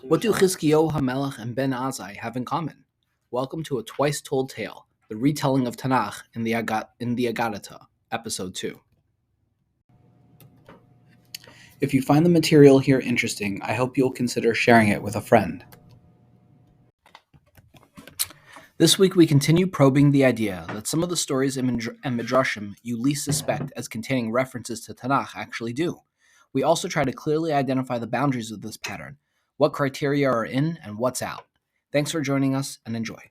What do Hizkiyahu, Hamelech, and Ben Azzai have in common? Welcome to a twice-told tale, the retelling of Tanach in the Aggadah, Episode 2. If you find the material here interesting, I hope you'll consider sharing it with a friend. This week we continue probing the idea that some of the stories and midrashim you least suspect as containing references to Tanach actually do. We also try to clearly identify the boundaries of this pattern, what criteria are in and what's out. Thanks for joining us and enjoy.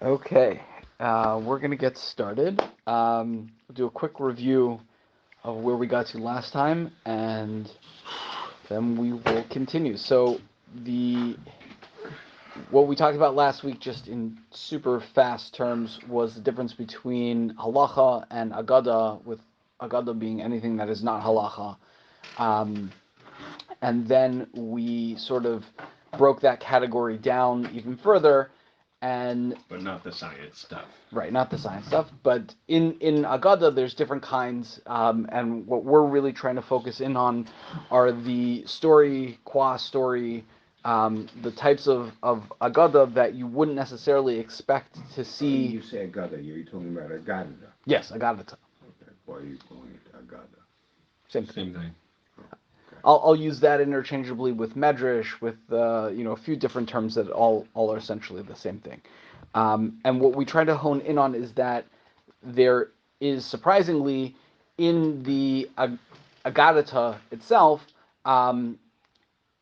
Okay, we're going to get started. We'll do a quick review of where we got to last time, and then we will continue. So what we talked about last week, just in super fast terms, was the difference between halacha and Aggadah, with Aggadah being anything that is not halacha. And then we sort of broke that category down even further. But not the science stuff. Right, not the science stuff. But in Aggadah, there's different kinds, and what we're really trying to focus in on are the story, the types of Aggadah that you wouldn't necessarily expect to see. When you say Aggadah, you're talking about Aggadah. Yes, Aggadah. Okay, why are you calling it Aggadah? Same thing. Okay. I'll use that interchangeably with medrash, with a few different terms that all are essentially the same thing. And what we try to hone in on is that there is surprisingly in the Aggadah itself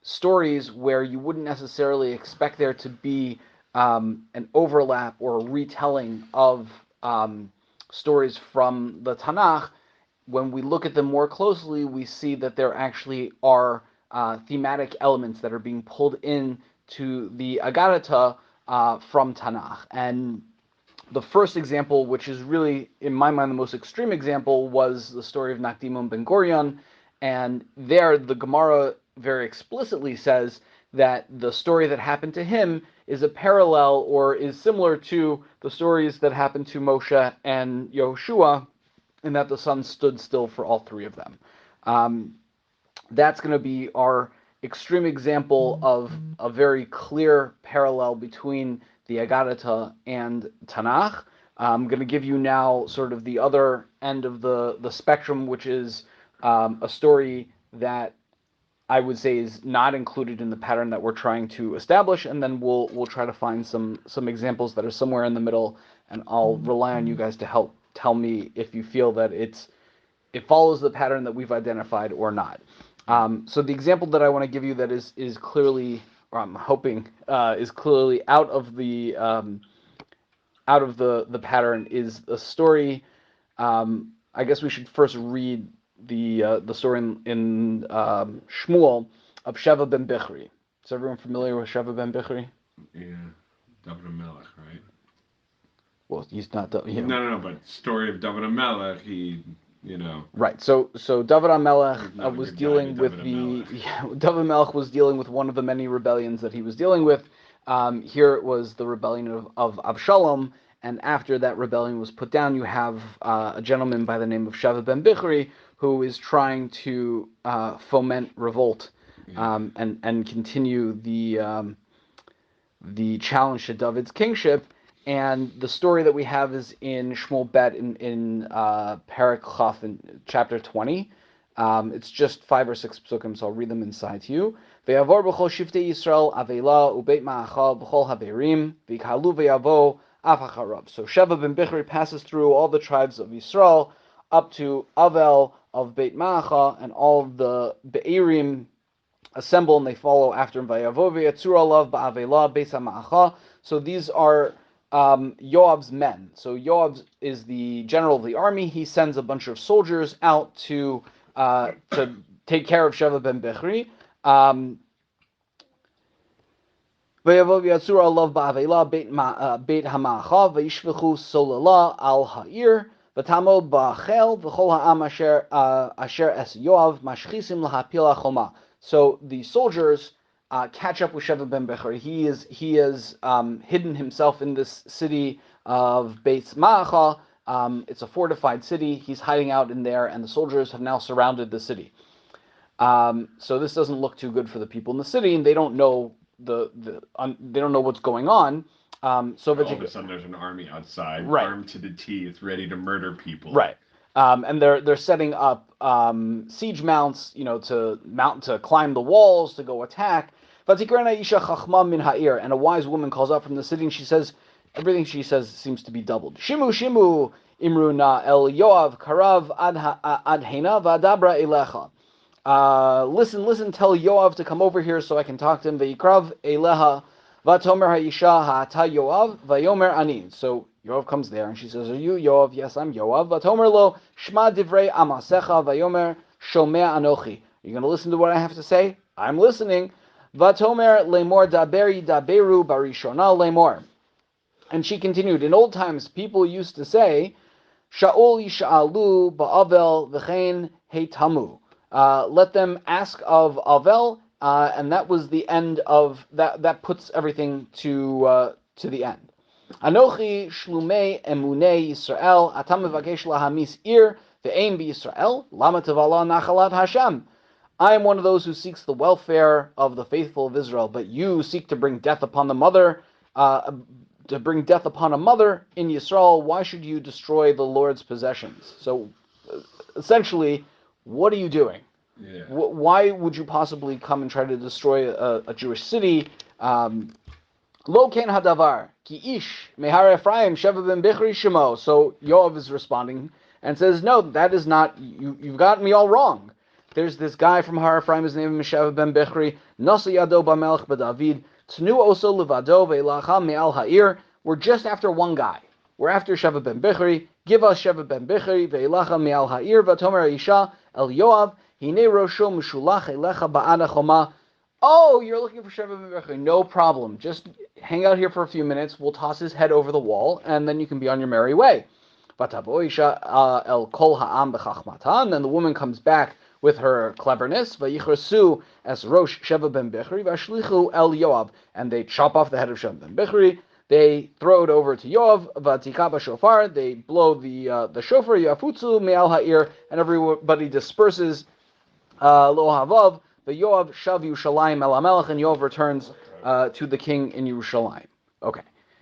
stories where you wouldn't necessarily expect there to be an overlap or a retelling of stories from the Tanakh. When we look at them more closely, we see that there actually are thematic elements that are being pulled in to the Aggadah from Tanakh. And the first example, which is really, in my mind, the most extreme example, was the story of Nakdimun ben Gurion. And there, the Gemara very explicitly says that the story that happened to him is a parallel or is similar to the stories that happened to Moshe and Yehoshua, and that the sun stood still for all three of them. That's going to be our extreme example of a very clear parallel between the Aggadah and Tanakh. I'm going to give you now sort of the other end of the spectrum, which is a story that I would say is not included in the pattern that we're trying to establish, and then we'll try to find some examples that are somewhere in the middle, and I'll rely on you guys to help tell me if you feel that it follows the pattern that we've identified or not. So the example that I want to give you that is clearly, or I'm hoping, is clearly out of the pattern is a story. I guess we should first read the story in Shmuel of Sheva ben Bichri. Is everyone familiar with Sheva ben Bichri? Yeah, David Hamelech, right? Well, he's not. No, but story of David Hamelech, Right. So David Hamelech was dealing with David Hamelech was dealing with one of the many rebellions that he was dealing with. Here it was the rebellion of Avshalom, and after that rebellion was put down, you have a gentleman by the name of Sheva ben Bichri who is trying to foment revolt and continue the challenge to David's kingship. And the story that we have is in Shmuel Bet in Perek Chaf in chapter 20. It's just 5 or 6 psukim, so I'll read them inside to you. Ve'yavor b'chol shiftei Yisrael avela ubeit ma'achal b'chol haberim v'ikalu ve'yavo af hacharav. So Sheva ben Bichri passes through all the tribes of Yisrael up to Avel of Beit Ma'acha, and all the Be'erim assemble and they follow after him. Ve'yavo ve'yatzur alav ba'avela beis ha'ma'acha. So these are Yoav's men. So Yoav is the general of the army. He sends a bunch of soldiers out to take care of Sheva ben Bichri. Ve'yavo v'yatzur alav ba'avela beit ha'ma'acha ve'yishvechu solala al ha'ir v'tamod ba'achel v'chol ha'am asher es Yoav mashchisim lahapil ha'choma. So the soldiers catch up with Sheva ben Bichri. He is hidden himself in this city of Beit Ma'acha. It's a fortified city. He's hiding out in there, and the soldiers have now surrounded the city. So this doesn't look too good for the people in the city, and they don't know they don't know what's going on. All of a sudden, there's an army outside, right, armed to the teeth, ready to murder people. Right, and they're setting up siege mounts, to climb the walls to go attack. And a wise woman calls out from the city, and she says, everything she says seems to be doubled. Shimu shimu imruna el Yoav karav ad hena v'adabra elecha. Listen, tell Yoav to come over here so I can talk to him. V'yikrav eleha v'tomer ha'isha ha'ata Yoav v'yomer ani. So Yoav comes there and she says, are you Yoav? Yes, I'm Yoav. V'tomer lo shma divrei amasecha v'yomer shomea anochi. Are you going to listen to what I have to say? I'm listening. V'tomer lemor daberi daberu barishona lemor. And she continued, in old times people used to say, Sha'ol yisha'alu ba'avel v'chein heitamu. Let them ask of Avel, and that was the end of that. That puts everything to the end. Anochi shlumei emunei Yisrael atam mevakesh lahamis ir ve'ein b'Yisrael lama tevala nachalat Hashem. I am one of those who seeks the welfare of the faithful of Israel, but you seek to bring death upon the mother. To bring death upon a mother in Yisrael. Why should you destroy the Lord's possessions? So, essentially, what are you doing? Yeah. Why would you possibly come and try to destroy a Jewish city? Lo ken hadavar ki ish mehar Ephraim sheva ben bichri shemo. So Yoav is responding and says, no, that is not. You've got me all wrong. There's this guy from Har Ephraim. His name is Sheva ben Bichri. Nasa yado b'melech b'David. Tnu oso levado ve'elacha me'al ha'ir. We're just after one guy. We're after Sheva ben Bichri. Give us Sheva ben Bichri ve'elacha me'al ha'ir. V'tomer Isha el Yoav. Hine rosho mishulach elecha ba'ada choma. Oh, you're looking for Sheva ben Bichri. No problem. Just hang out here for a few minutes. We'll toss his head over the wall, and then you can be on your merry way. V'tavo Isha el kol ha'am b'chachmata. And then the woman comes back with her cleverness, vayichrasu as Rosh Sheva ben Bichri, vashlichu el Yoav, and they chop off the head of Sheva ben Bichri. They throw it over to Yoav, vatikaba shofar. They blow the shofar, yafutzu me'al ha'ir, and everybody disperses. Lo havav, Yoav shav Yerushalayim el Hamelech, and Yoav returns to the king in Yerushalayim. Okay,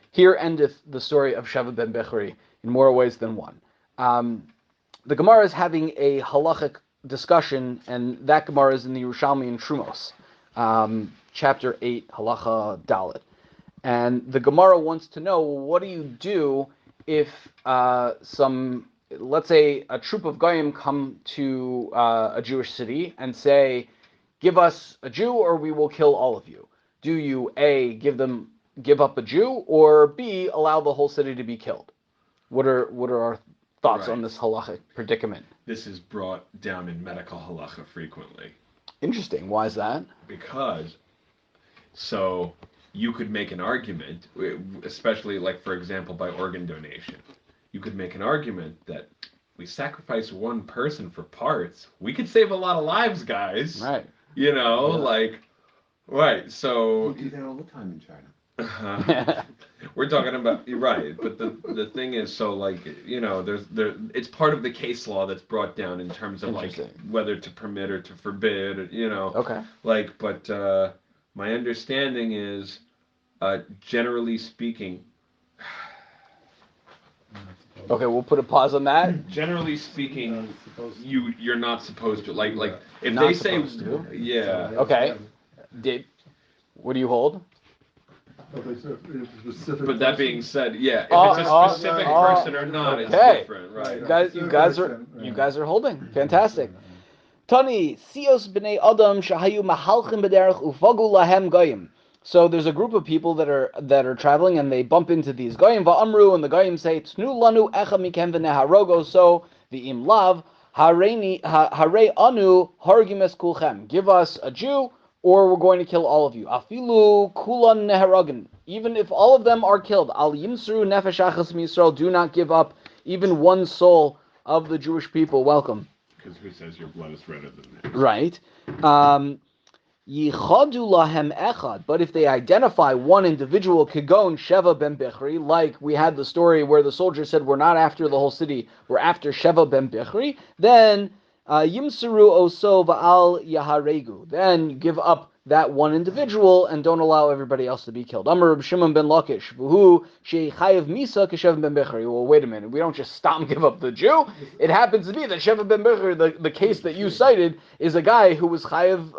here endeth the story of Sheva ben Bichri in more ways than one. The Gemara is having a halachic discussion, and that Gemara is in the Yerushalmi in Trumos, chapter 8, halacha dalet. And the Gemara wants to know, what do you do if let's say a troop of Goyim come to a Jewish city and say, give us a Jew or we will kill all of you? Do you A, give up a Jew, or B, allow the whole city to be killed? What are our thoughts on this halachic predicament? This is brought down in medical halacha frequently. Interesting. Why is that? Because, so you could make an argument, especially like, for example, by organ donation. You could make an argument that we sacrifice one person for parts. We could save a lot of lives, guys. Right. Right. So We do that all the time in China. We're talking about, you're right, but the thing is, so it's part of the case law that's brought down in terms of like whether to permit or to forbid, Okay. But my understanding is, generally speaking. Okay, we'll put a pause on that. Generally speaking, you're not supposed to like if Not they say to? yeah. Okay. What do you hold? But that being said, yeah, if it's a specific person or not, it's different, right? You guys are holding. Fantastic. Tani, sios b'nei adam shahayu mahalchim b'derech ufagu lahem goyim. So there's a group of people that are traveling, and they bump into these goyim va'amru, and the goyim say, "Tnu lanu echa mikem v'neharogo." So the imlav harei anu hargimes kulchem. Give us a Jew, or we're going to kill all of you. Afilu kulan neharogen. Even if all of them are killed, al yimsru nefesh achas miYisrael. Do not give up even one soul of the Jewish people. Welcome. Because who says your blood is redder than theirs? Right. Yichadu lahem echad, but if they identify one individual, Kigon Sheva ben Bichri, like we had the story where the soldier said, we're not after the whole city, we're after Sheva ben Bichri, then Yimsaru oso va'al yaharegu. Then you give up that one individual and don't allow everybody else to be killed. Amar Reb Shimon ben Lakish, v'hu shechayev misa keshev ben Bechri. Well, wait a minute. We don't just stop and give up the Jew. It happens to be that Sheva ben Bechri, the case that you cited, is a guy who was chayev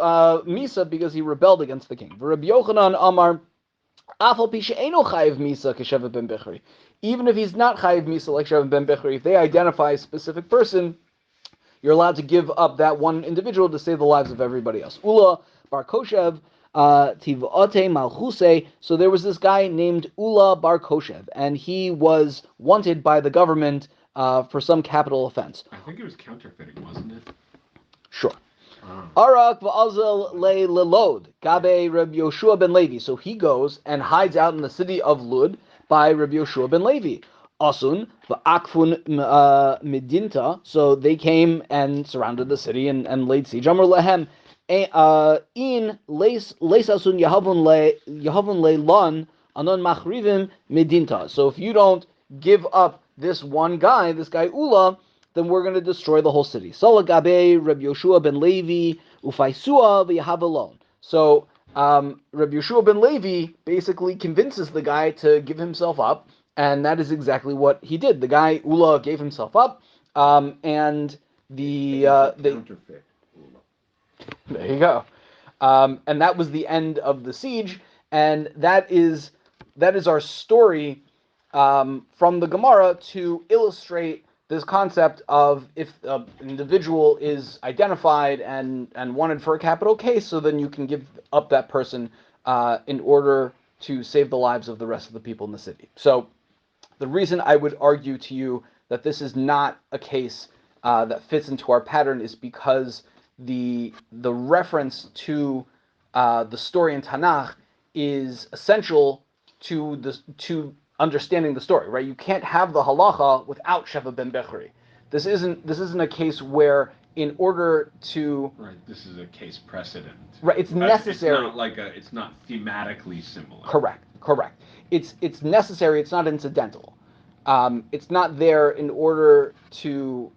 misa because he rebelled against the king. Reb Yochanan Amar, afal pisha eno chayev misa keshev ben Bechri. Even if he's not chayev misa like Sheva ben Bechri, if they identify a specific person, you're allowed to give up that one individual to save the lives of everybody else. Ula Bar Koshev, Tivate Malchuse. So there was this guy named Ula Bar Koshev, and he was wanted by the government for some capital offense. I think it was counterfeiting, wasn't it? Sure. Arak va'azel le lelod gabe Reb Yoshua ben Levi. So he goes and hides out in the city of Lud by Reb Yoshua ben Levi. Asun va'akfun midinta. So they came and surrounded the city and laid siege. Amar lehem in leis asun yahavun le lan anon machrivim midinta. So if you don't give up this one guy, this guy Ula, then we're going to destroy the whole city. Salagabe Reb Yoshua ben Levi ufaisua v'yahavalon. So Reb Yoshua ben Levi basically convinces the guy to give himself up, and that is exactly what he did. The guy Ula gave himself up, and the counterfeit. there you go, and that was the end of the siege, and that is our story from the Gemara to illustrate this concept of if an individual is identified and wanted for a capital case, so then you can give up that person in order to save the lives of the rest of the people in the city. So the reason I would argue to you that this is not a case that fits into our pattern is because the reference to the story in Tanach is essential to understanding the story, right? You can't have the halacha without Sheva ben Bechri. This isn't a case where in order to this is a case precedent. Right, it's necessary. It's not thematically similar. Correct. It's necessary. It's not incidental. It's not there in order to.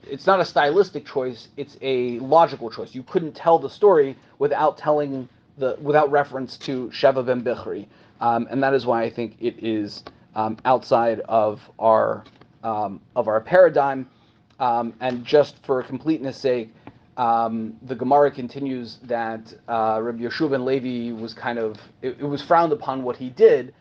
It's not a stylistic choice. It's a logical choice. You couldn't tell the story without reference to Sheva ben Bechri, and that is why I think it is outside of our paradigm. And just for completeness' sake, the Gemara continues that Rabbi Yoshua ben Levi was it was frowned upon what he did.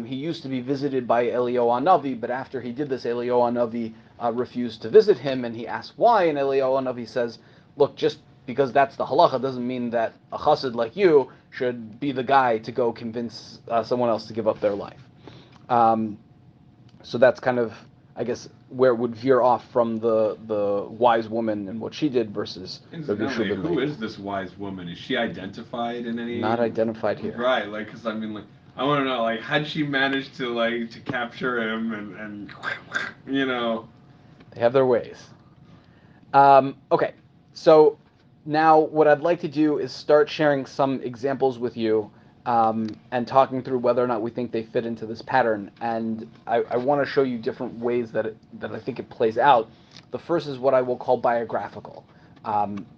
He used to be visited by Eliyahu Hanavi, but after he did this, Eliyahu Hanavi refused to visit him, and he asked why, and Eliyahu Hanavi says, look, just because that's the halacha doesn't mean that a chassid like you should be the guy to go convince someone else to give up their life. So that's kind of, I guess, where it would veer off from the wise woman and what she did versus Rabbi Yoshua ben Levi. Who is this wise woman? Is she identified in any? Not identified here. Right, because I mean, I want to know, how'd she manage to capture him and They have their ways. Okay, so now what I'd like to do is start sharing some examples with you and talking through whether or not we think they fit into this pattern. And I want to show you different ways that I think it plays out. The first is what I will call biographical.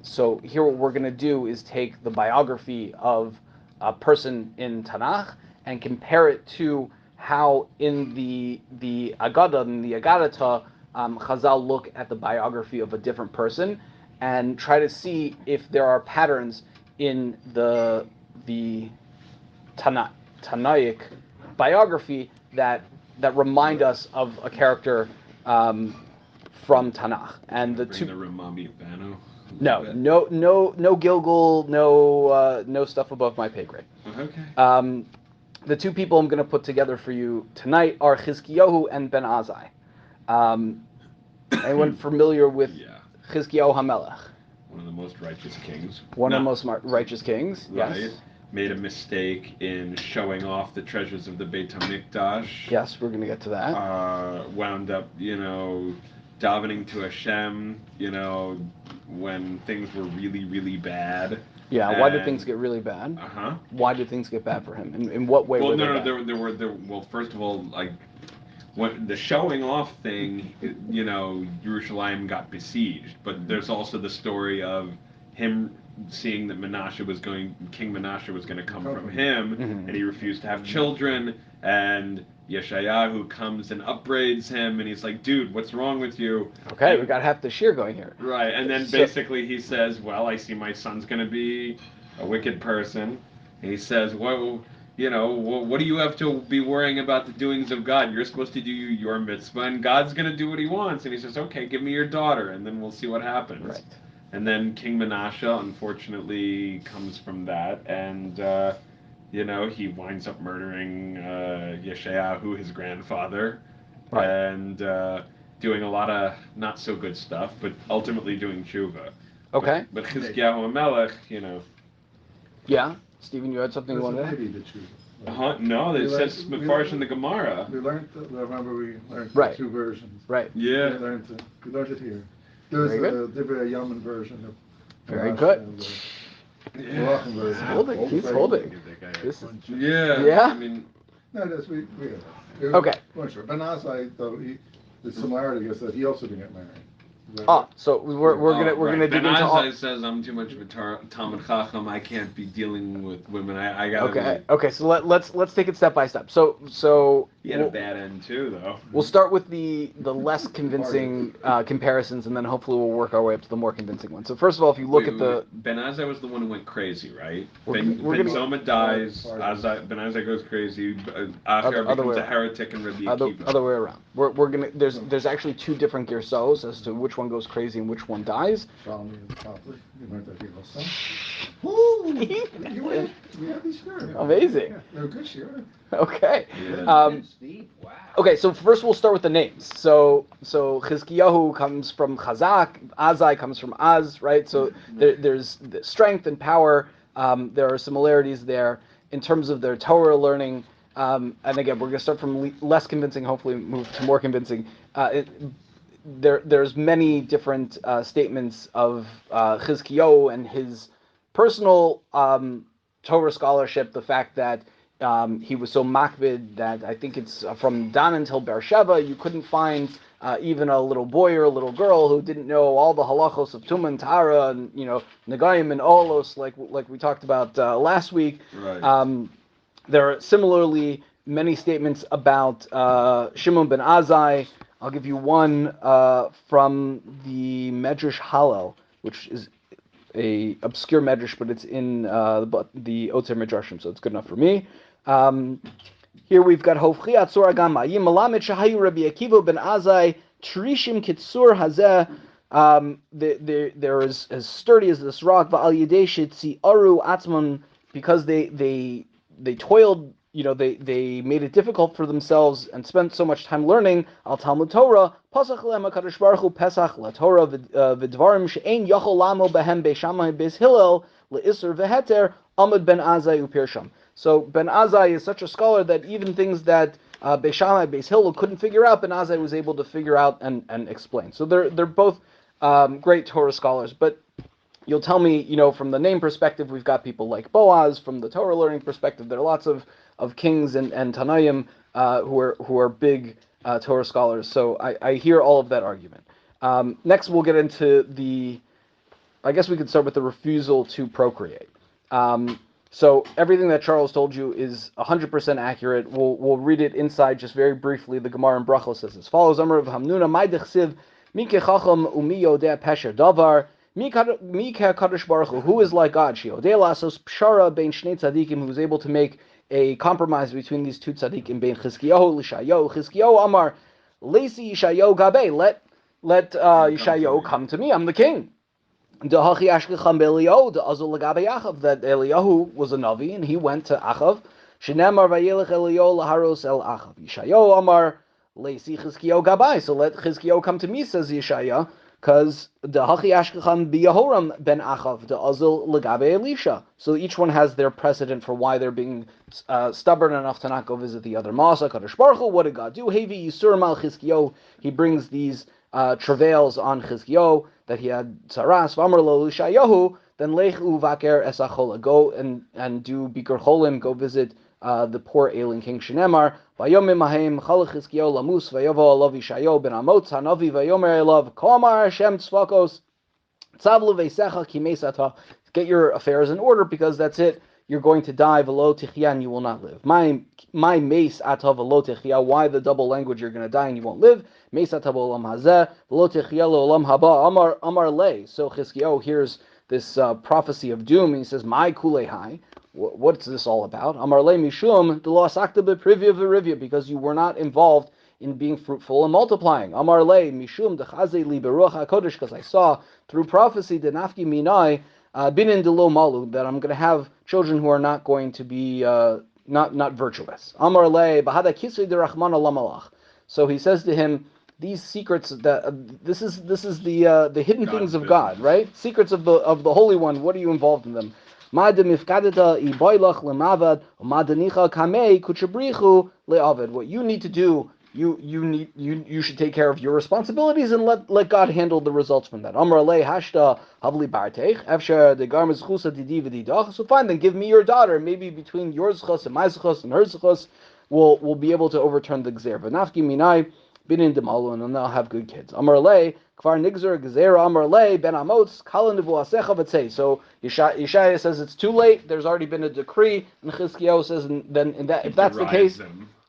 So here what we're going to do is take the biography of a person in Tanach and compare it to how in the Aggadah, in the Aggadah, Chazal look at the biography of a different person and try to see if there are patterns in the Tanaic biography that remind us of a character from Tanach. And the two. The Ramami Bano. No Gilgal, no stuff above my pay grade. Okay. The two people I'm going to put together for you tonight are Hizkiyahu and Ben Azzai. Anyone familiar with Hizkiyahu Hamelech? One of the most righteous kings. Of the most righteous kings, right. Yes. Made a mistake in showing off the treasures of the Beit HaMikdash. Yes, we're going to get to that. Wound up, davening to Hashem, when things were really, really bad. Yeah, why did things get really bad? Why did things get bad for him? In what way were they bad? Well, first of all, when the showing off thing, Jerusalem got besieged, but there's also the story of him seeing that King Menashe was going to come from him, Mhm. and he refused to have children, and Yeshayahu comes and upbraids him, and he's like, dude, what's wrong with you? Okay, And, we got half the shear going here. right, and then So- basically he says, well, I see my son's going to be a wicked person. And he says, well, what do you have to be worrying about the doings of God? You're supposed to do your mitzvah, and God's going to do what he wants. And he says, okay, give me your daughter, and then we'll see what happens. Right. And then King Menashe, unfortunately, comes from that, and, he winds up murdering Yeshayahu, his grandfather, Right. and doing a lot of not so good stuff, but ultimately doing tshuva. Okay. But Hizkiyahu Hamelech, Yeah. Stephen, you had something you That's wanted to maybe the truth. No, We it learned- says we Mefarsh in learned- the Gemara. We learned, remember we learned Right. the two versions. Right. Yeah. We learned it here. There's Very a Divrei Yamin version of. Very Rashi good. and the Malachim version. Holding, he's holding. This is, Yeah. Yeah? I mean, No, that's, we have that. Okay. Well, sure. Ben Azzai, though, the similarity is that he also didn't get married. so we're gonna right. dig Ben into all. Azzai says I'm too much of a Talmud Chacham. I can't be dealing with women. I gotta. Okay. Okay. So let's take it step by step. So He had a bad end too, though. we'll start with the less convincing comparisons, and then hopefully we'll work our way up to the more convincing ones. So first of all, if you look at the Ben Azzai was the one who went crazy, right? We're Ben gonna- Zoma dies. Pardon. Ben Azzai goes crazy. Other Acher becomes way a around. heretic and Rabbi other Akiva. way around. We're gonna there's actually two different girsos as to which one goes crazy and which one dies. Shalom and Poplar, you learned that here also. Woo! You win. We have these here. Amazing. Yeah, they're good here. Okay. Yeah. Steve, wow. Okay, so first we'll start with the names. So Hizkiyahu comes from Chazak, Azzai comes from Az, right? So there's the strength and power. There are similarities there in terms of their Torah learning. And again, we're going to start from less convincing, hopefully move to more convincing. There's many different statements of Hizkiyahu and his personal Torah scholarship. The fact that he was so makbid that I think it's from Dan until Beersheba, you couldn't find even a little boy or a little girl who didn't know all the halachos of Tumah and Tahara and Negayim and Olos like we talked about last week. Right. There are similarly many statements about Shimon ben Azzai. I'll give you one from the Medrash Hallel, which is a obscure medrash, but it's in the Otzer Midrashim, so it's good enough for me. Here we've got Hofchi Atzor Agama Yim Malamet Shahayu Rabbi Akiva ben Azzai Trishim Kitsur Hazeh. They're as sturdy as this rock. Va'al Yidei Shitzi Aru Atzman, because they toiled. They made it difficult for themselves and spent so much time learning. Al Talmud Torah, Pasach Lema Kadosh Baruch Hu Pesach La Torah V'Dvarim She'ein Yachol Lamo Behem Beishamai Beis Hillel LeIsur Veheter Amud Ben Azzai Upirsham. So Ben Azzai is such a scholar that even things that Beishamai Beis Hillel couldn't figure out, Ben Azzai was able to figure out and explain. So they're both great Torah scholars, but you'll tell me, from the name perspective, we've got people like Boaz. From the Torah learning perspective, there are lots of kings and Tanaim who are big Torah scholars. So I hear all of that argument. Next, we'll get into I guess we could start with the refusal to procreate. So everything that Charles told you is 100% accurate. We'll read it inside just very briefly. The Gemara in Brachos says as follows: Amar of Hamnuna, Mai dechsiv, mi kechacham umi yodeh pesher davar. Mika Kadosh Baruch Hu, who is like God? Shiodei lasos pshara bein shnei tzadikim, who is able to make a compromise between these two tzadikim, bein Hizkiyahu l'Yeshayahu. Hizkiyahu Amar Lesi Yeshayahu Gabe, let Yeshayahu come to me. I'm the king. Dehachi Ashkecham be'Eliyahu de'azul legabe Achav, that Eliyahu was a navi and he went to Achav. Shenemar vayelech Eliyahu laharos el Achav. Yeshayahu Amar Lesi Hizkiyahu Gabai, so let Hizkiyahu come to me, says Yeshaya. Because the Hachi Ashkecham Biyahoram ben Achav, the Azil Legabe Elisha. So each one has their precedent for why they're being stubborn enough to not go visit the other. Masa Kadosh Baruch Hu, what did God do? Hevi Yisur Mal Hizkiyahu. He brings these travails on Hizkiyahu that he had Saras Vamar Lo Yeshayahu. Then Lech Uvaker Esachola, go and do Bikur Cholim, go visit the poor ailing king. Shenemar, Vayomim Mahem, Chalach Hizkiyahu Lamus, Vayovo Alav Yishayahu ben Amotz Hanavi, Vayomer Elav, Komar Hashem Tzvakos, Tzavlu Veisecha Ki Mesata. Get your affairs in order because that's it. You're going to die, velo tichya, and you will not live. My mace atav velo tichya. Why the double language? You're going to die and you won't live. Mace atav olam hazeh velo tichya olam haba amar lei. So Hizkiyahu hears this prophecy of doom. And he says, "My kulehai. What's this all about? Amar lei mishum de lo asakta beprivya v'rivya, because you were not involved in being fruitful and multiplying. Amar lei mishum de chazei li beruach hakodesh, because I saw through prophecy de nafki minai. Binin de lo malu, that I'm going to have children who are not going to be not virtuous. Amar le bahada kisri de Rahman lamalach. So he says to him, these secrets that this is the hidden God's things of business. God, right? Secrets of the Holy One. What are you involved in them? Ma de mifkadeta I boilach lemavad, ma de nicha kamei kuchabrichu leavid. What you need to do. You should take care of your responsibilities and let God handle the results from that. Amar le hashta havli barteich afshar the garments chusa didi v'didach. So fine, then give me your daughter. Maybe between your zchus and my zchus and her zchus, we'll be able to overturn the gzer. V'nafki minai binin demalu, and they'll have good kids. Amar le kvar nigzer gzera amar le ben amotz kalan nevuasecha v'tzei. So Yeshaya says it's too late. There's already been a decree, and Hizkiyahu says, if that's the case.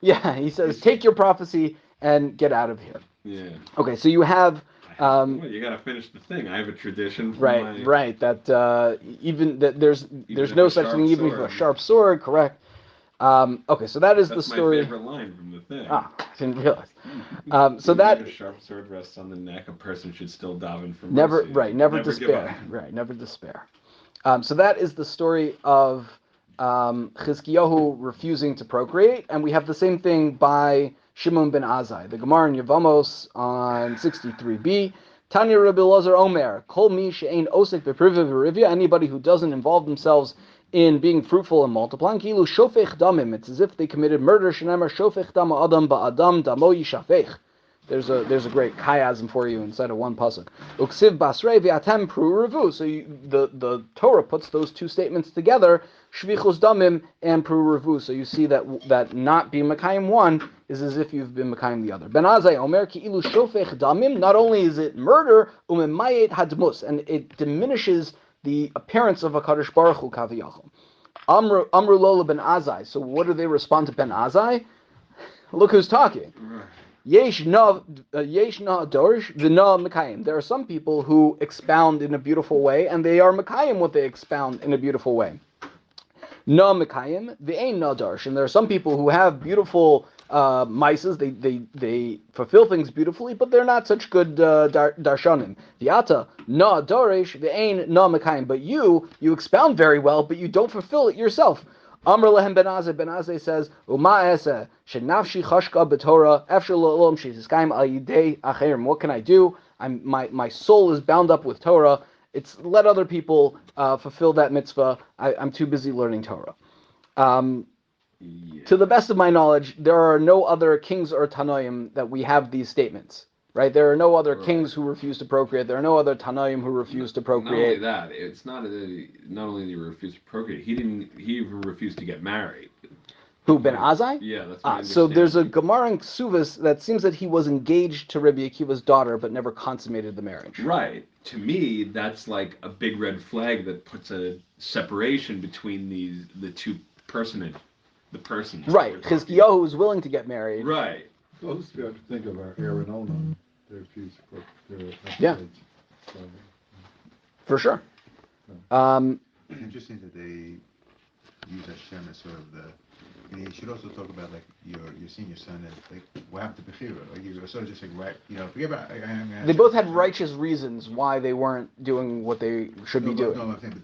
Yeah, he says, take your prophecy and get out of here. Yeah. Okay, so you have... Well, you got to finish the thing. I have a tradition. Right. That even that there's no such thing even with a sharp sword. Correct. Okay, so that's the story. That's my favorite line from the thing. I didn't realize. So that if a sharp sword rests on the neck, a person should still daven for never mercy. right, never despair. Right, never despair. So that is the story of Hizkiyahu refusing to procreate, and we have the same thing by Shimon ben Azzai. The Gemara in Yevamos on 63b. Tanya Rabbi Elazar Omer, Kol mi she'ein osek beprivya v'rivya, anybody who doesn't involve themselves in being fruitful and multiplying, kilu shofech damim, it's as if they committed murder. Shenemar shofech dam adam ba'adam damo yishafech. There's a great chiasm for you inside of one pasuk. Uksiv basrei v'atem pru'revu. So the Torah puts those two statements together, shvichus damim and pru'revu. So you see that not being mekayim one is as if you've been mekayim the other. Ben Azzai Omer ki ilu shofech damim. Not only is it murder, umemayet hadmus, and it diminishes the appearance of HaKadosh Baruch Hu kaviyachol. Amru Lola ben Azzai. So what do they respond to Ben Azzai? Look who's talking. Yesh na dorish v'na mekayim. There are some people who expound in a beautiful way, and they are mekayim what they expound in a beautiful way. Na mekayim v'ein na dorish, and there are some people who have beautiful mices. They fulfill things beautifully, but they're not such good darshanim. V'ata na dorish v'ein na mekayim. But you expound very well, but you don't fulfill it yourself. Amr lehem Ben Azzai says, Uma esa, shenafshi chashka b'Torah, after l'olam she'izkayim al yidei acherim. What can I do? My soul is bound up with Torah. It's let other people fulfill that mitzvah. I'm too busy learning Torah. To the best of my knowledge, there are no other kings or tanoim that we have these statements. Right? There are no other kings who refuse to procreate. There are no other tanoim who refuse to procreate. Not only that, it's not only did he refuse to procreate, he even refused to get married. Who, Ben Azzai? Yeah, that's my so there's a Gemara in Ksuvas that seems that he was engaged to Rabbi Akiva's daughter, but never consummated the marriage. Right. To me, that's like a big red flag that puts a separation between the two persons. Right. Hizkiyahu is willing to get married. Right. Those you have to think of are Aaron Onan. They refuse to put Yeah. For sure. Interesting that they use Hashem as sort of the. You should also talk about like your senior son as like what happened to Bechira. Like you were sort of just like right, forget about. They both had righteous reasons why they weren't doing what they should be doing. No, I'm saying, but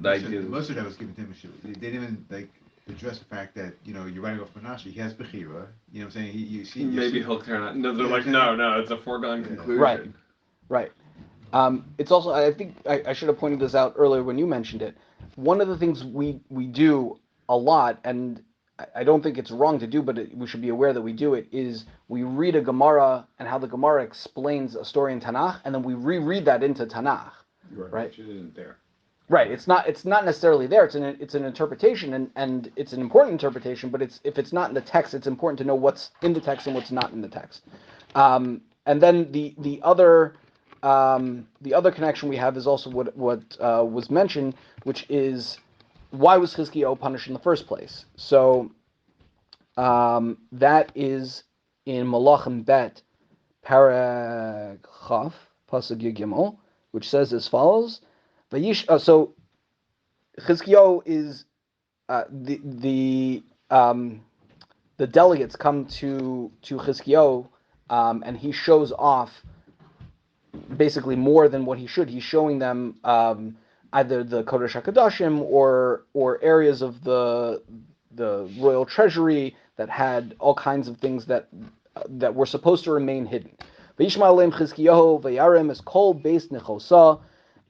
the most of that was given to him. They didn't even like address the fact that you're writing off Menashe. He has Bechira. You know what I'm saying? You see. Maybe he'll turn out. No, they're like, no, it's a foregone conclusion. Right. It's also, I think I should have pointed this out earlier when you mentioned it. One of the things we do a lot, and I don't think it's wrong to do, but we should be aware that we do it, is we read a Gemara and how the Gemara explains a story in Tanach, and then we reread that into Tanach. Right. Right? Which isn't there. Right. It's not necessarily there. It's an interpretation, and it's an important interpretation. But if it's not in the text, it's important to know what's in the text and what's not in the text. And then the other connection we have is also what was mentioned, which is why was Hizkiyahu punished in the first place? So that is in Malachim Bet Parag Chaf Pasuk Yud Gimel, which says as follows. So Hizkiyahu is the delegates come to Hizkiyahu, and he shows off basically more than what he should. He's showing them either the Kodesh HaKadoshim or areas of the royal treasury that had all kinds of things that were supposed to remain hidden. V'yishma aleim Chizkiyahu v'yarem es kol beis nechosa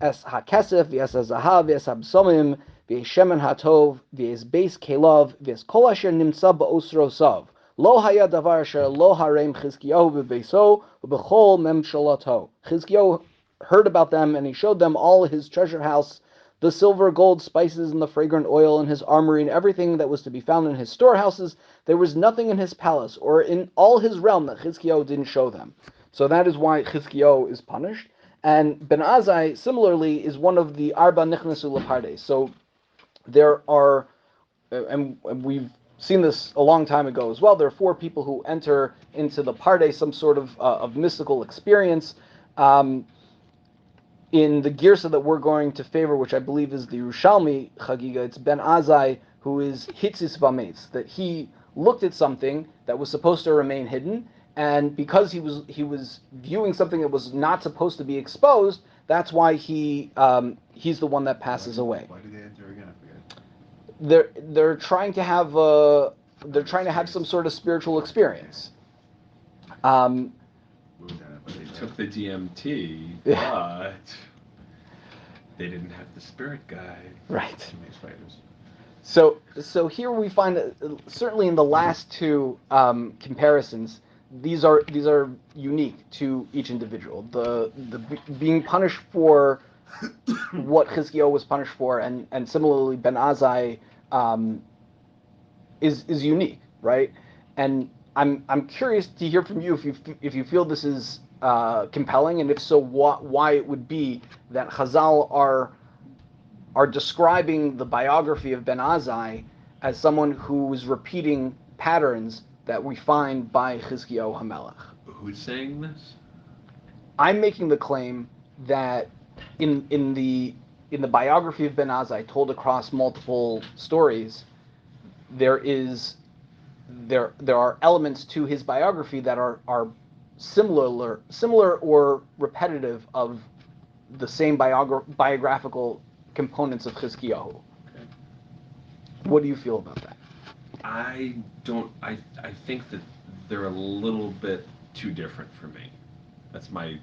es hakesef v'es hazahav v'es habsomim v'es shemen hatov v'es beis kelav v'es kol asher nimtza ba'osrosav. Lo haya davar asher lo harem Chizkiyahu v'beiso v'bechol memshalato. Chizkiyahu heard about them, and he showed them all his treasure house, the silver, gold, spices, and the fragrant oil in his armory, and everything that was to be found in his storehouses. There was nothing in his palace or in all his realm that Hizkiyahu didn't show them. So that is why Hizkiyahu is punished. And Ben Azzai, similarly, is one of the Arba Nichnasu Lepardes. So there are, and we've seen this a long time ago as well, there are 4 people who enter into the Pardes, some sort of mystical experience. In the Girsa that we're going to favor, which I believe is the Yerushalmi Chagiga, it's Ben Azzai who is Hitzis Vametz, that he looked at something that was supposed to remain hidden, and because he was viewing something that was not supposed to be exposed, that's why he's the one that passes away. Why did they enter again? I forget. They're trying to have some sort of spiritual experience. They took the DMT, but they didn't have the spirit guide. Right. Too many spiders. So here we find that certainly in the last 2 comparisons, these are unique to each individual. The being punished for what Hizkiyahu was punished for, and similarly Ben Azzai is unique, right? And I'm curious to hear from you if you feel this is compelling, and if so, why it would be that Chazal are describing the biography of Ben Azzai as someone who is repeating patterns that we find by Hizkiyahu Hamelech. Who's saying this? I'm making the claim that in the biography of Ben Azzai, told across multiple stories, there are elements to his biography that are similar or repetitive of the same biographical components of Hizkiyahu. Okay. What do you feel about that? I think that they're a little bit too different for me. That's my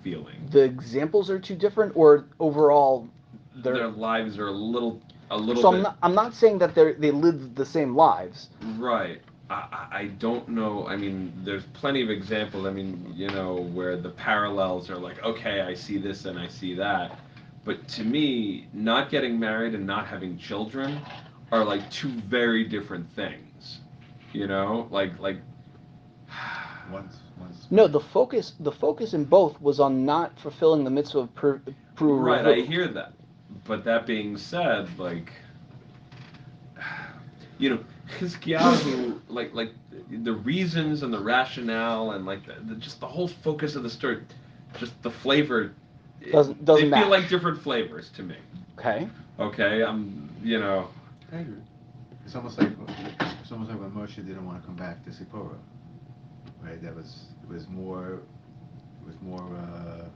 feeling. The examples are too different, or overall their lives are a little so bit. I'm not saying that they live the same lives. Right. I don't know. I mean, there's plenty of examples. I mean, where the parallels are like, okay, I see this and I see that. But to me, not getting married and not having children are like 2 very different things. Like. Once. No, the focus in both was on not fulfilling the mitzvah of Pru. Right, I hear that. But that being said, like, Hizkiyahu, like the reasons and the rationale and like just the whole focus of the story, just the flavor doesn't they match. feel like different flavors to me. Okay. Okay, I agree. It's almost like when Moshe didn't want to come back to Sipporah, right? It was more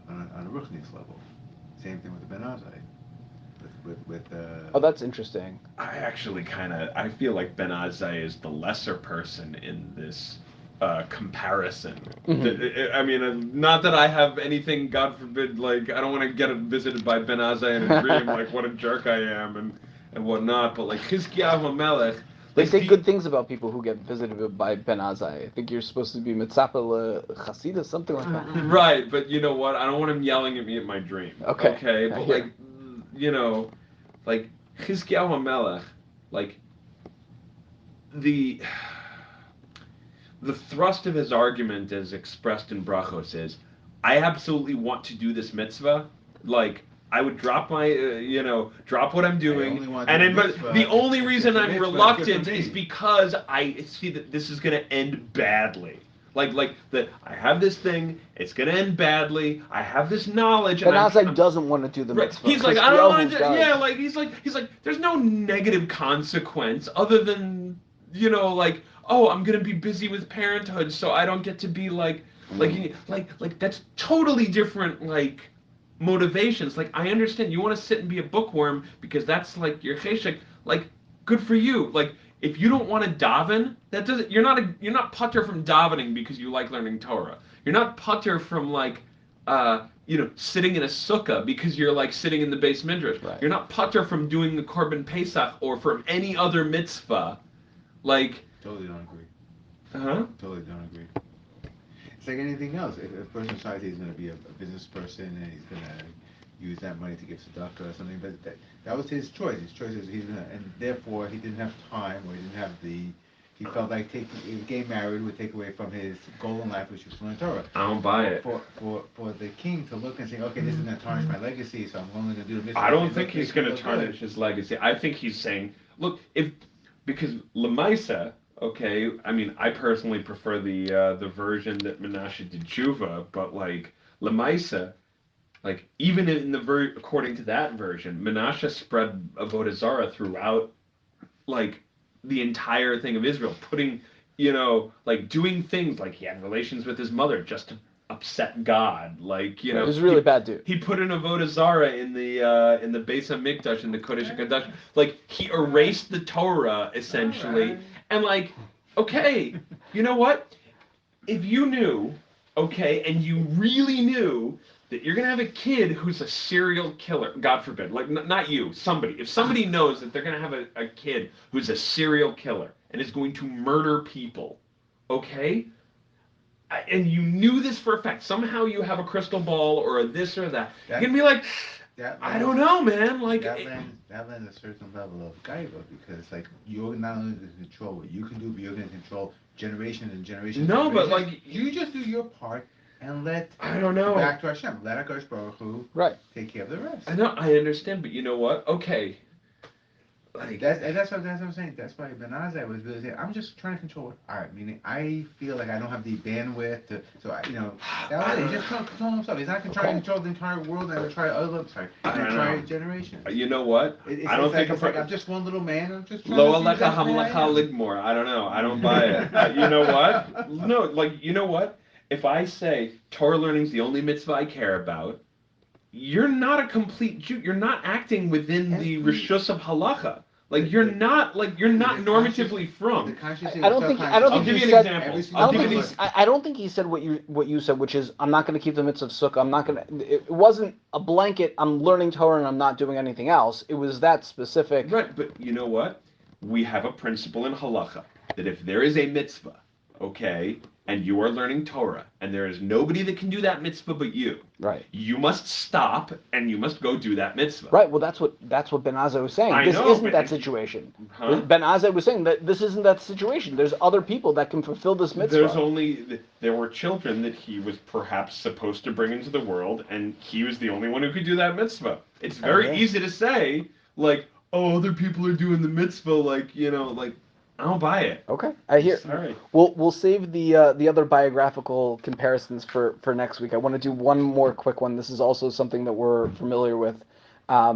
on a Ruchnis level. Same thing with the Ben Azzai. Oh, that's interesting. I actually I feel like Ben Azzai is the lesser person in this comparison. Mm-hmm. I mean, not that I have anything, God forbid, like, I don't want to get visited by Ben Azzai in a dream, like, what a jerk I am and whatnot, but like, Hizkiyahu Hamelech. They say good things about people who get visited by Ben Azzai. I think you're supposed to be mitzapel chasida, something like that. Right, but you know what? I don't want him yelling at me in my dream. Okay. But like, like Hizkiyahu Hamelech, like the the thrust of his argument as expressed in Brachos is, I absolutely want to do this mitzvah. Like, I would drop my, drop what I'm doing. The only reason I'm reluctant is because I see that this is going to end badly. Like that I have this thing, it's going to end badly. I have this knowledge. And Azzai doesn't want to do the mitzvah. He's like, I don't want to. Yeah, like he's like, there's no negative consequence other than, oh, I'm gonna be busy with parenthood, so I don't get to be like that's totally different, like, motivations. Like, I understand you want to sit and be a bookworm because that's like your cheshek. Like, good for you. Like, if you don't want to daven, that doesn't. You're not putter from davening because you like learning Torah. You're not putter from sitting in a sukkah because you're like sitting in the base midrash. Right. You're not putter from doing the korban pesach or from any other mitzvah. Like. Totally don't agree. Totally don't agree. It's like anything else. If a person decides he's going to be a business person and he's going to use that money to give tzedakah or something, but that was his choice. His choice is and therefore he didn't have time, or he didn't have he felt like getting married would take away from his goal in life, which was learning Torah. I don't buy it. For the king to look and say, okay, this is going to tarnish my legacy, so I'm only going to do the mitzvah. I don't think he's going to tarnish his legacy. I think he's saying, look, because Lemaisa. Okay, I mean, I personally prefer the version that Menashe did tshuva, but like Lemaisa, like even according to that version, Menashe spread avodah zarah throughout, like, the entire thing of Israel, putting, like, doing things like he had relations with his mother just to upset God, like, He was a really bad dude. He put an avodah zarah in the Beis Hamikdash, in the Kodesh HaKadosh, like he erased the Torah essentially. Right. And like, okay, you know what? If you knew, okay, and you really knew that you're gonna have a kid who's a serial killer, God forbid, like not you, somebody. If somebody knows that they're gonna have a kid who's a serial killer and is going to murder people, okay, and you knew this for a fact, somehow you have a crystal ball or a this or that, you're gonna be like, I don't know, man. Like that lends a certain level of gaiva, because like you're not only going to control what you can do, but you're going to control generations and generations. No, but like you just do your part and let. I don't know. Back to Hashem. Let Hakadosh Baruch Hu take care of the rest. I know. I understand, but you know what? Okay. Like that's what I'm saying. That's why Ben Azzai was really saying, I'm just trying to control art. Meaning, I feel like I don't have the bandwidth to. So that was it. He's just trying to control himself. He's not trying to control the entire world and try other. Sorry, try generations. You know what? I don't think I'm just one little man. I'm just trying Lo alecha hamlecha ligmor. I don't know. I don't buy it. You know what? No, like, you know what? If I say Torah learning's the only mitzvah I care about, you're not a complete Jew. You're not acting within the rishus of halacha. Like, you're not normatively from. I don't think he said. I don't think he said what you said, which is, I'm not going to keep the mitzvah of sukkah. I'm not going to. It wasn't a blanket. I'm learning Torah and I'm not doing anything else. It was that specific. Right, but you know what? We have a principle in halacha that if there is a mitzvah, okay, and you are learning Torah, and there is nobody that can do that mitzvah but you. Right. You must stop and you must go do that mitzvah. Right. Well, that's what Ben Azzai was saying. This isn't that situation. Huh? Ben Azzai was saying that this isn't that situation. There's other people that can fulfill this mitzvah. There were children that he was perhaps supposed to bring into the world, and he was the only one who could do that mitzvah. It's very easy to say, like, oh, other people are doing the mitzvah, like, like, I don't buy it. Okay, I hear. Sorry. We'll save the other biographical comparisons for next week. I want to do one more quick one. This is also something that we're familiar with. I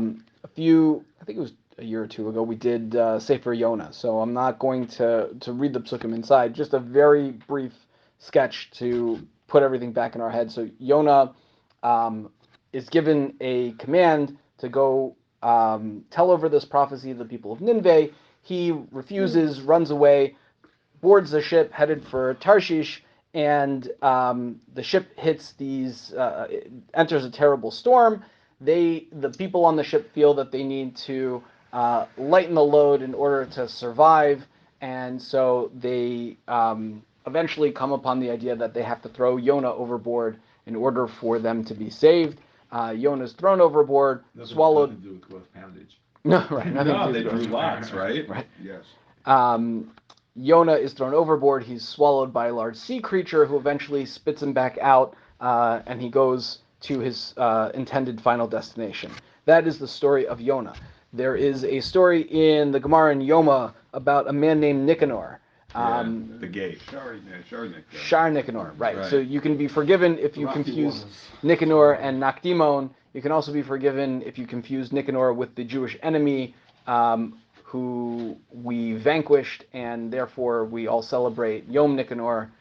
think it was a year or two ago, we did Sefer Yonah. So I'm not going to read the psukim inside. Just a very brief sketch to put everything back in our head. So Yonah is given a command to go tell over this prophecy to the people of Nineveh. He refuses, runs away, boards the ship headed for Tarshish, and the ship enters a terrible storm. The people on the ship feel that they need to lighten the load in order to survive, and so they eventually come upon the idea that they have to throw Yonah overboard in order for them to be saved. Yonah's thrown overboard, swallowed. Nothing to do with close poundage. No, right. Nothing No, to they do with drew lots, right? Right. Yes. Yonah is thrown overboard. He's swallowed by a large sea creature who eventually spits him back out, and he goes to his intended final destination. That is the story of Yonah. There is a story in the Gemara in Yoma about a man named Nicanor. The gate. Shar Nicanor, right. So you can be forgiven if you Rocky confuse waters. Nicanor and Nakdimon. You can also be forgiven if you confuse Nicanor with the Jewish enemy who we vanquished, and therefore we all celebrate Yom Nicanor.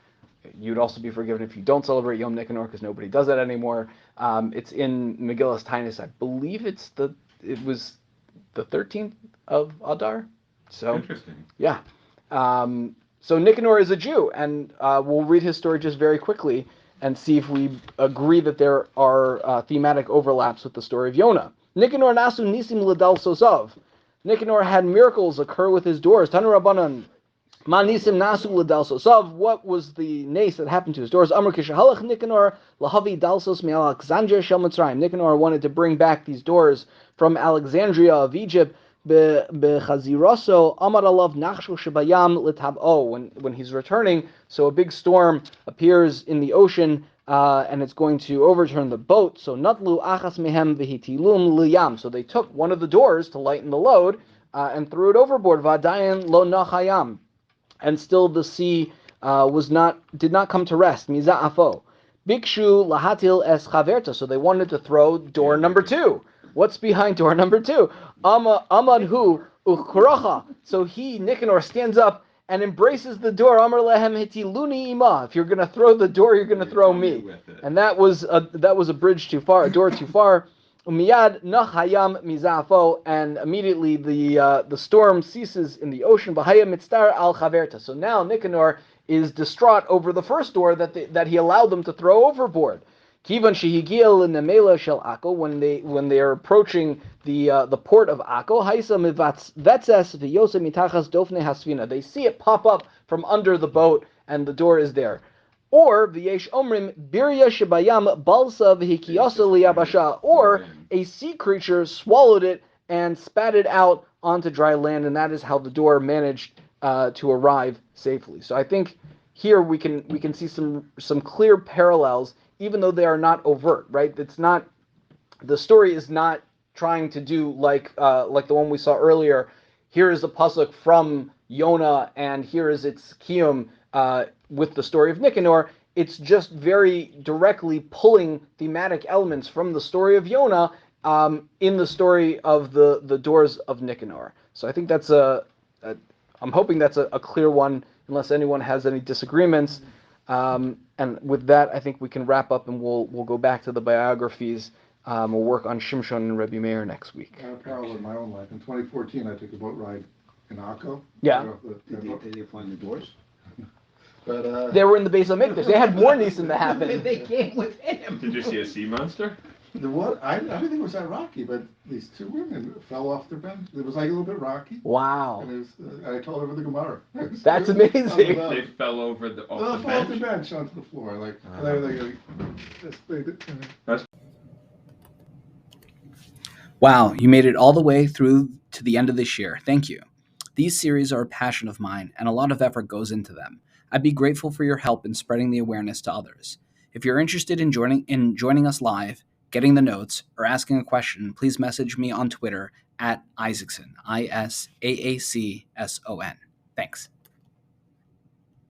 You'd also be forgiven if you don't celebrate Yom Nicanor because nobody does that anymore. It's in Megillas Tainus. I believe it was the 13th of Adar. So Interesting. yeah. So Nicanor is a Jew, and we'll read his story just very quickly and see if we agree that there are thematic overlaps with the story of Yonah. Nicanor nasu nisim ledal sosav. Nicanor had miracles occur with his doors. Tanu Rabbanan, ma nisim nasu ledal sosav. What was the nace that happened to his doors? Amr kishahalach Nicanor lahavi dalsos mi Alexandria shel Mitzrayim. Nicanor wanted to bring back these doors from Alexandria of Egypt. Bechaziraso amar alav nachshu shebayam litab'o. When he's returning, so a big storm appears in the ocean, and it's going to overturn the boat. So natlu achas mehem v'hitilum liyam. So they took one of the doors to lighten the load and threw it overboard. Vadayan lo nachayam, and still the sea did not come to rest. Miza'afo. Bikshu lahatil es chaverta. So they wanted to throw door number 2. What's behind door number 2? Amadhu uchrocha. So Nicanor, stands up and embraces the door. Amar lehem hitiluni ima. If you're going to throw the door, you're going to throw me. And that was a bridge too far, a door too far. Umiyad nachayam mizafo, and immediately the storm ceases in the ocean. Bahaya mitztar al chaverta. So now Nicanor is distraught over the first door that he allowed them to throw overboard. Kivan shehigil in the Mela shel Akko, when they are approaching the port of Akko, haisa mivatzes v'yosem mitachas dofne hasvina. They see it pop up from under the boat, and the door is there. Or v'yesh omrim birya shebayam balsa v'hikiyasa liyabasha. Or a sea creature swallowed it and spat it out onto dry land, and that is how the door managed to arrive safely. So I think here we can see some clear parallels, even though they are not overt, right? The story is not trying to do like the one we saw earlier. Here is a pasuk from Yonah, and here is its kiyum with the story of Nicanor. It's just very directly pulling thematic elements from the story of Yonah in the story of the doors of Nicanor. So I think that's I'm hoping that's a clear one, unless anyone has any disagreements. And with that, I think we can wrap up, and we'll go back to the biographies. We'll work on Shimshon and Rebbe Meir next week. I have a parallel in my own life. In 2014, I took a boat ride in Akko. Yeah. Did they find the doors? But They were in the base of Mikdash. They had more nisim that happened. They came with him. Did you see a sea monster? the what? I didn't think it was that rocky, but these 2 women fell off their bench. It was like a little bit rocky. Wow. And it was, I told her with the Gemara. That's amazing. They fell over Off the bench onto the floor. Like, Wow, you made it all the way through to the end of this year. Thank you. These series are a passion of mine, and a lot of effort goes into them. I'd be grateful for your help in spreading the awareness to others. If you're interested in joining us live, getting the notes, or asking a question, please message me on Twitter at Isaacson, ISAACSON. Thanks.